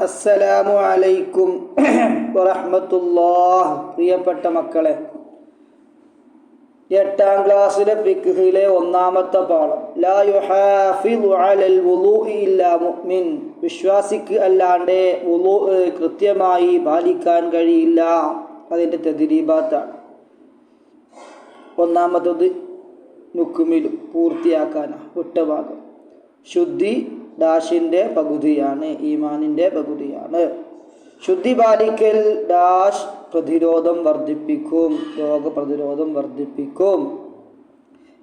അസ്സലാമു അലൈക്കും വറഹ്മത്തുള്ളാഹ്. പ്രിയപ്പെട്ട മക്കളെ, 8ാം ക്ലാസ്സിലെ ഫിഖ്ഹിലെ ഒന്നാമത്തെ പാഠം, ലാ യുഹാഫിദു അലൽ വുളൂഇ ഇല്ലാ മുഅ്മിൻ. വിശ്വാസിക്ക് അല്ലാണ്ട് വുളൂ കൃത്യമായി പാലിക്കാൻ കഴിയില്ല. അതിൻ്റെ തദ്രീബാത്താണ്. ഒന്നാമത്തത് നുക്മിലും പൂർത്തിയാക്കാനാണ്, വിട്ടഭാഗം. ശുദ്ധി ഡാഷിൻ്റെ പകുതിയാണ്, ഈമാനിൻ്റെ പകുതിയാണ്. ശുദ്ധി പാലിക്കൽ ഡാഷ് പ്രതിരോധം വർദ്ധിപ്പിക്കും, രോഗപ്രതിരോധം വർദ്ധിപ്പിക്കും.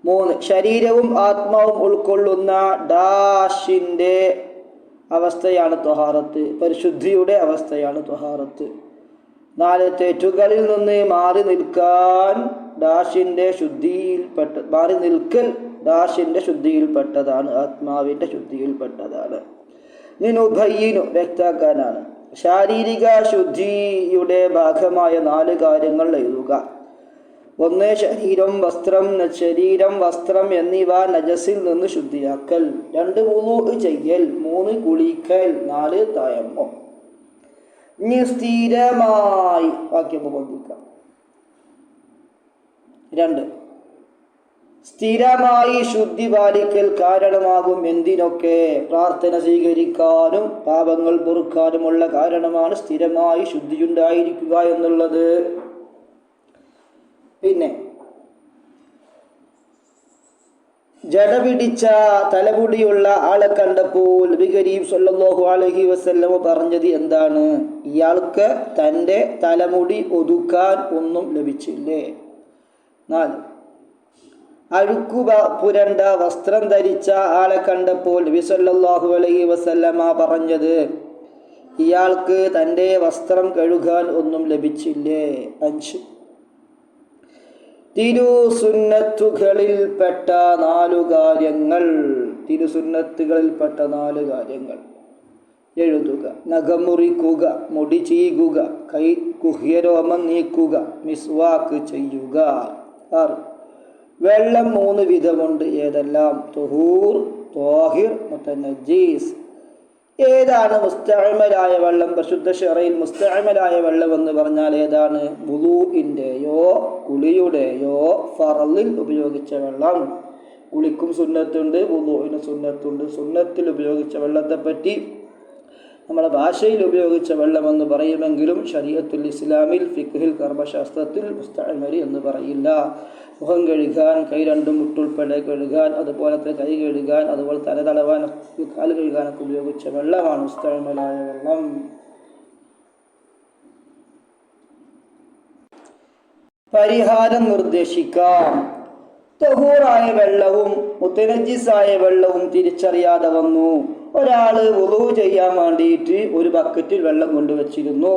3 ശരീരവും ആത്മാവും ഉൾക്കൊള്ളുന്ന ഡാഷിൻ്റെ അവസ്ഥയാണ് ത്വഹാറത്ത്, പരിശുദ്ധിയുടെ അവസ്ഥയാണ് ത്വഹാറത്ത്. 4 തെറ്റുകളിൽ നിന്ന് മാറി നിൽക്കാൻ ഡാഷിൻ്റെ മാറി നിൽക്കൽ ഡാഷിൻ്റെ ശുദ്ധിയിൽപ്പെട്ടതാണ്, ആത്മാവിൻ്റെ ശുദ്ധിയിൽപ്പെട്ടതാണ്. നിനുഭയ്യിനു വ്യക്താക്കാനാണ്. ശാരീരിക ശുദ്ധിയുടെ ഭാഗമായ 4 കാര്യങ്ങൾ എഴുതുക. 1 ശരീരം വസ്ത്രം എന്നിവ നജസിൽ നിന്ന് ശുദ്ധിയാക്കൽ. 2 വുളൂ ചെയ്യൽ. 3 കുളിക്കൽ. 4 തയമ്മം. ഇനി സ്ഥിരമായി വാക്യം ബോധിക്കാം. 2 സ്ഥിരമായി ശുദ്ധി പാലിക്കൽ കാരണമാകും എന്തിനൊക്കെ? പ്രാർത്ഥന സ്വീകരിക്കാനും പാപങ്ങൾ പൊറുക്കാനുമുള്ള കാരണമാണ് സ്ഥിരമായി ശുദ്ധിയുണ്ടായിരിക്കുക എന്നുള്ളത്. പിന്നെ ജട പിടിച്ച തലമുടിയുള്ള ആളെ കണ്ടപ്പോൾ നബി കരീം സല്ലല്ലാഹു അലൈഹി വസല്ലം പറഞ്ഞത് എന്താണ്? ഇയാൾക്ക് തൻ്റെ തലമുടി ഒതുക്കാൻ ഒന്നും ലഭിച്ചില്ലേ. 4 അഴുക്കു പുരണ്ട വസ്ത്രം ധരിച്ച ആളെ കണ്ടപ്പോൾ നബി സല്ലല്ലാഹു അലൈഹി വസല്ലമ പറഞ്ഞത് ഇയാൾക്ക് തൻ്റെ വസ്ത്രം കഴുകാൻ ഒന്നും ലഭിച്ചില്ലേ. 5 തിരുസുന്നത്തുകളിൽപ്പെട്ട 4 കാര്യങ്ങൾ. തിരുസുന്നത്തുകളിൽപ്പെട്ട 4 കാര്യങ്ങൾ എഴുതുക. നഖം മുറിക്കുക, മുടി ചീകുക, കൈ ഗുഹ്യരോമം നീക്കുക, മിസ്വാക്ക് ചെയ്യുക. 6 വെള്ളം 3 വിധമുണ്ട്. ഏതെല്ലാം? തുഹൂർ, ത്വാഹിർ, മുതനജ്ജീസ്. ഏതാണ് മുസ്തഅമലായ വെള്ളം? പരിശുദ്ധ ശറയിൽ മുസ്തഅമലായ വെള്ളം എന്ന് പറഞ്ഞാൽ ഏതാണ്? വുളൂഇൻ്റെയോ കുളിയുടെയോ ഫറളിൽ ഉപയോഗിച്ച വെള്ളം. കുളിക്കും സുന്നത്തുണ്ട്, വുളൂഇന് സുന്നത്തുണ്ട്. സുന്നത്തിൽ ഉപയോഗിച്ച വെള്ളത്തെപ്പറ്റി നമ്മുടെ ഭാഷയിൽ ഉപയോഗിച്ച വെള്ളമെന്ന് പറയുമെങ്കിലും ശരീഅത്തുൽ ഇസ്ലാമിൽ ഫിഖ്ഹിൽ കർമ്മശാസ്ത്രത്തിൽ മുസ്തഅമലി എന്ന് പറയില്ല. മുഖം കഴുകാൻ, കൈ 2 മുട്ടുൾപ്പെടെ കഴുകാൻ, അതുപോലത്തെ കൈ കഴുകാൻ, അതുപോലെ തല തടവാൻ, കാല് കഴുകാനൊക്കെ ഉപയോഗിച്ച വെള്ളമാണ് മുസ്തഅമലായ വെള്ളം. പരിഹാരം നിർദ്ദേശിക്കാം. തഹൂറായ വെള്ളവും മുതനജ്ജിസായ വെള്ളവും തിരിച്ചറിയാതെ വന്നു. ഒരാൾ വുളൂ ചെയ്യാൻ വേണ്ടിയിട്ട് ഒരു ബക്കറ്റിൽ വെള്ളം കൊണ്ടുവച്ചിരുന്നു.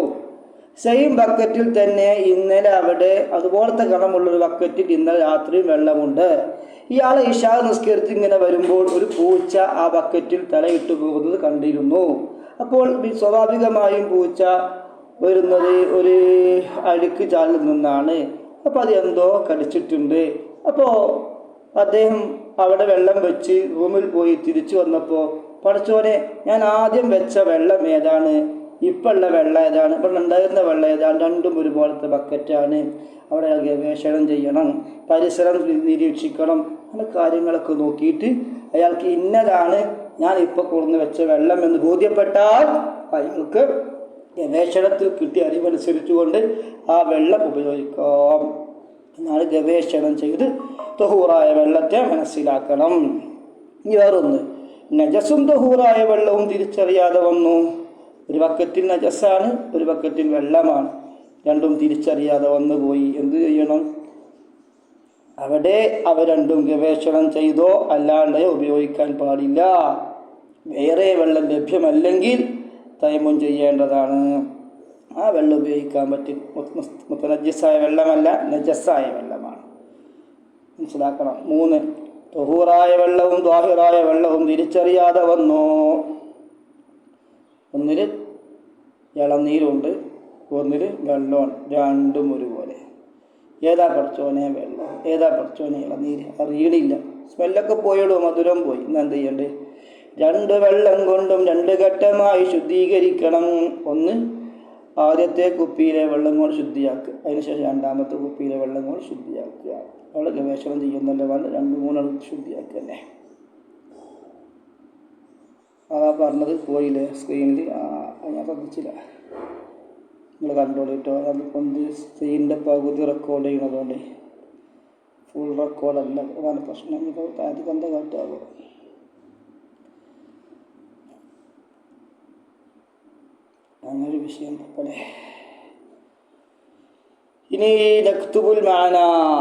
സെയിം ബക്കറ്റിൽ തന്നെ ഇന്നലെ അവിടെ അതുപോലത്തെ കണമുള്ളൊരു ബക്കറ്റിൽ ഇന്നലെ രാത്രിയും വെള്ളമുണ്ട്. ഇയാൾ ഇശാ നിസ്കരിച്ച് ഇങ്ങനെ വരുമ്പോൾ ഒരു പൂച്ച ആ ബക്കറ്റിൽ തലയിട്ട് പോകുന്നത് കണ്ടിരുന്നു. അപ്പോൾ സ്വാഭാവികമായും പൂച്ച വരുന്നത് ഒരു അഴുക്ക് ചാലിൽ നിന്നാണ്. അപ്പോൾ അത് എന്തോ കടിച്ചിട്ടുണ്ട്. അപ്പോൾ അദ്ദേഹം അവിടെ വെള്ളം വെച്ച് റൂമിൽ പോയി തിരിച്ചു വന്നപ്പോൾ, പടച്ചോനെ, ഞാൻ ആദ്യം വെച്ച വെള്ളം ഏതാണ്, ഇപ്പോഴുള്ള വെള്ളം ഏതാണ്, ഇപ്പോൾ ഉണ്ടായിരുന്ന വെള്ളം ഏതാണ്? രണ്ടും ഒരുപോലത്തെ ബക്കറ്റാണ്. അവിടെ ഗവേഷണം ചെയ്യണം, പരിസരം നിരീക്ഷിക്കണം. അങ്ങനെ കാര്യങ്ങളൊക്കെ നോക്കിയിട്ട് അയാൾക്ക് ഇന്നതാണ് ഞാൻ ഇപ്പോൾ കൊണ്ടുവന്ന് വെച്ച വെള്ളം എന്ന് ബോധ്യപ്പെട്ടാൽ അയാൾക്ക് ഗവേഷണത്തിൽ കിട്ടിയ അറിവനുസരിച്ചുകൊണ്ട് ആ വെള്ളം ഉപയോഗിക്കാം. എന്നാൽ ഗവേഷണം ചെയ്ത് തഹൂറായ വെള്ളത്തെ മനസ്സിലാക്കണം. ഇനി വേറൊന്ന്, നജസും തഹൂറായ വെള്ളവും തിരിച്ചറിയാതെ വന്നു. ഒരു ബക്കറ്റിൽ നജസാണ്, ഒരു ബക്കറ്റിൽ വെള്ളമാണ്. രണ്ടും തിരിച്ചറിയാതെ വന്നു പോയി. എന്ത് ചെയ്യണം? അവിടെ അവ രണ്ടും ഗവേഷണം ചെയ്തോ അല്ലാണ്ട് ഉപയോഗിക്കാൻ പാടില്ല. വേറെ വെള്ളം ലഭ്യമല്ലെങ്കിൽ തയമ്മും ചെയ്യേണ്ടതാണ്. ആ വെള്ളം ഉപയോഗിക്കാൻ പറ്റും. മുതനജ്ജിസായ വെള്ളമല്ല, നജസായ വെള്ളമാണ്. മനസ്സിലാക്കണം. 3 തഹൂറായ വെള്ളവും ത്വാഹിറായ വെള്ളവും തിരിച്ചറിയാതെ വന്നു. ഒന്നിൽ ഇളനീരുണ്ട്, ഒന്നിൽ വെള്ളമാണ്. രണ്ടും ഒരുപോലെ. ഏതാ പഠിച്ചോനെ വെള്ളം, ഏതാ പഠിച്ചോനെ ഇളനീര്? അറിയണില്ല. സ്മെല്ലൊക്കെ പോയിടും, മധുരം പോയി. ഇന്ന് എന്ത് ചെയ്യണ്ടേ? രണ്ട് വെള്ളം കൊണ്ടും രണ്ട് ഘട്ടമായി ശുദ്ധീകരിക്കണം. ഒന്ന് ആദ്യത്തെ കുപ്പിയിലെ വെള്ളം കൊണ്ട് ശുദ്ധിയാക്കുക, അതിനുശേഷം രണ്ടാമത്തെ കുപ്പിയിലെ വെള്ളം കൊണ്ട് ശുദ്ധിയാക്കുക. അവിടെ ഗവേഷണം ചെയ്യുന്നല്ലോ, വേണ്ട 2-3 ശുദ്ധിയാക്കുക തന്നെ. അതാ പറഞ്ഞത് പോയില്ലേ സ്ക്രീനിൽ, ഞാൻ ശ്രദ്ധിച്ചില്ല, നിങ്ങൾ കണ്ടോളൂ കേട്ടോ. അതിപ്പം സ്ക്രീനിൻ്റെ പകുതി റെക്കോർഡ് ചെയ്യണതുകൊണ്ട് ഫുൾ റെക്കോർഡല്ല, അതാണ് പ്രശ്നം. ഇപ്പോൾ താഴത്തേക്ക് എന്താ കാട്ടാവോ. അങ്ങനൊരു വിഷയം പോലെ. ഇനി നക്തുബുൽ മാന,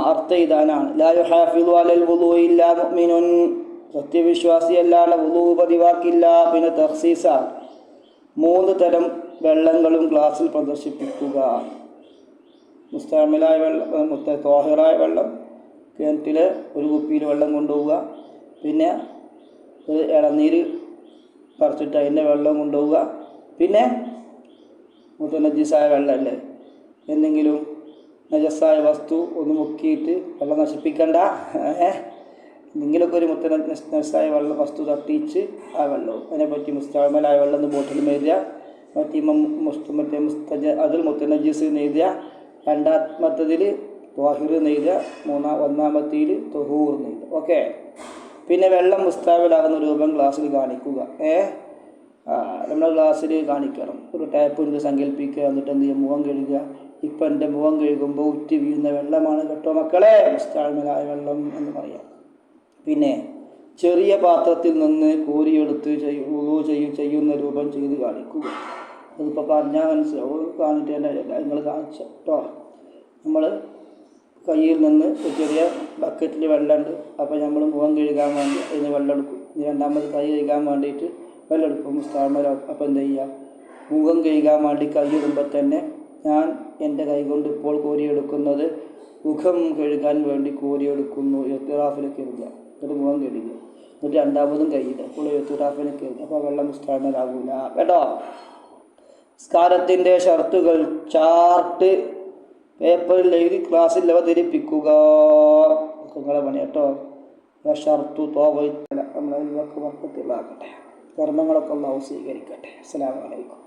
അർത്ഥം ഇതാനാണ്. ലാ യുഹാഫിളു അലൽ വുളൂഇ ഇല്ലാ മുഅ്മിനുൻ, സത്യവിശ്വാസിയല്ലാതെ വുളൂ പതിവാക്കില്ല. പിന്നെ തഖ്സീസാണ്, 3 തരം വെള്ളങ്ങളും ഗ്ലാസ്സിൽ പ്രദർശിപ്പിക്കുക. മുസ്തഅമലായ വെള്ളം, ത്വാഹിറായ വെള്ളം, കിണറ്റിലെ ഒരു കുപ്പിയിൽ വെള്ളം കൊണ്ടുപോവുക. പിന്നെ ഒരു ഇളനീര് പറിച്ചിട്ട് അതിൻ്റെ വെള്ളം കൊണ്ടുപോവുക. പിന്നെ മുത്തനജ്ജിസായ വെള്ളമല്ലേ, എന്തെങ്കിലും നജസ്സായ വസ്തു ഒന്ന് മുക്കിയിട്ട് വെള്ളം നശിപ്പിക്കണ്ട, എന്തെങ്കിലുമൊക്കെ ഒരു നജസ്സായ വെള്ളം വസ്തു തട്ടിച്ച് ആ വെള്ളവും. അതിനെപ്പറ്റി മുസ്തഅമലായ വെള്ളം എന്ന് ബോട്ടിലും എഴുതുക. അതിൽ മുത്തനജ്ജിസ് എഴുതുക. രണ്ടാമത്തതിൽ ത്വാഹിർ എഴുതുക. ഒന്നാമത്തേൽ തൊഹൂർ എഴുതുക. ഓക്കെ. പിന്നെ വെള്ളം മുസ്തഅമലാകുന്ന രൂപം ഗ്ലാസ്സിൽ കാണിക്കുക. നമ്മുടെ ഗ്ലാസ്സിൽ കാണിക്കണം. ഒരു ടാപ്പ് കൊണ്ട് സങ്കല്പിക്കുക. എന്നിട്ട് എന്ത് ചെയ്യുക, മുഖം കഴുകുക. ഇപ്പം എൻ്റെ മുഖം കഴുകുമ്പോൾ ഉറ്റി വീഴുന്ന വെള്ളമാണ് കേട്ടോ മക്കളെ മുസ്തഅമലായ വെള്ളം എന്ന് പറയാം. പിന്നെ ചെറിയ പാത്രത്തിൽ നിന്ന് കോരിയെടുത്ത് ചെയ്യുന്ന രൂപം ചെയ്ത് കാണിക്കുക. അതിപ്പോൾ പറഞ്ഞാൽ മനസ്സിലാവും, കാണിട്ട് തന്നെ നിങ്ങൾ കാണിച്ച കേട്ടോ. നമ്മൾ കയ്യിൽ നിന്ന് ഒരു ചെറിയ ബക്കറ്റിൽ വെള്ളമുണ്ട്, അപ്പോൾ നമ്മൾ മുഖം കഴുകാൻ വേണ്ടി അതിന് വെള്ളം എടുക്കും. രണ്ടാമത് കൈ കഴുകാൻ വേണ്ടിയിട്ട് വെള്ളം എടുക്കും മുസ്തഅമല. അപ്പോൾ എന്താ ചെയ്യുക, മുഖം കഴുകാൻ വേണ്ടി കൈ ഇടുമ്പോൾ തന്നെ ഞാൻ എൻ്റെ കൈ കൊണ്ട് ഇപ്പോൾ കോരിയെടുക്കുന്നത് മുഖം കഴുകാൻ വേണ്ടി കോരിയെടുക്കുന്നു. ഇത്തിറാഫിലേക്ക് എഴുതുക. എന്നിട്ട് മുഖം കഴുകുക. എന്നിട്ട് രണ്ടാമതും കൈയിടുക. അപ്പോൾ ഇത്തിറാഫിലേക്ക് എഴുതുക. അപ്പോൾ വെള്ളം മുസ്തഅമലാകൂല കേട്ടോ. സ്കാരത്തിൻ്റെ ഷർത്തുകൾ ചാർട്ട് പേപ്പറിൽ എഴുതി ക്ലാസ്സിൽ അവതരിപ്പിക്കുക. നിങ്ങളെ പണി കേട്ടോ. ഷർത്തു തോവ നമ്മളെ വർക്കത്തിലാക്കട്ടെ. കർമ്മങ്ങളൊക്കെ അല്ലാഹു സ്വീകരിക്കട്ടെ. അസ്സലാമു അലൈക്കും.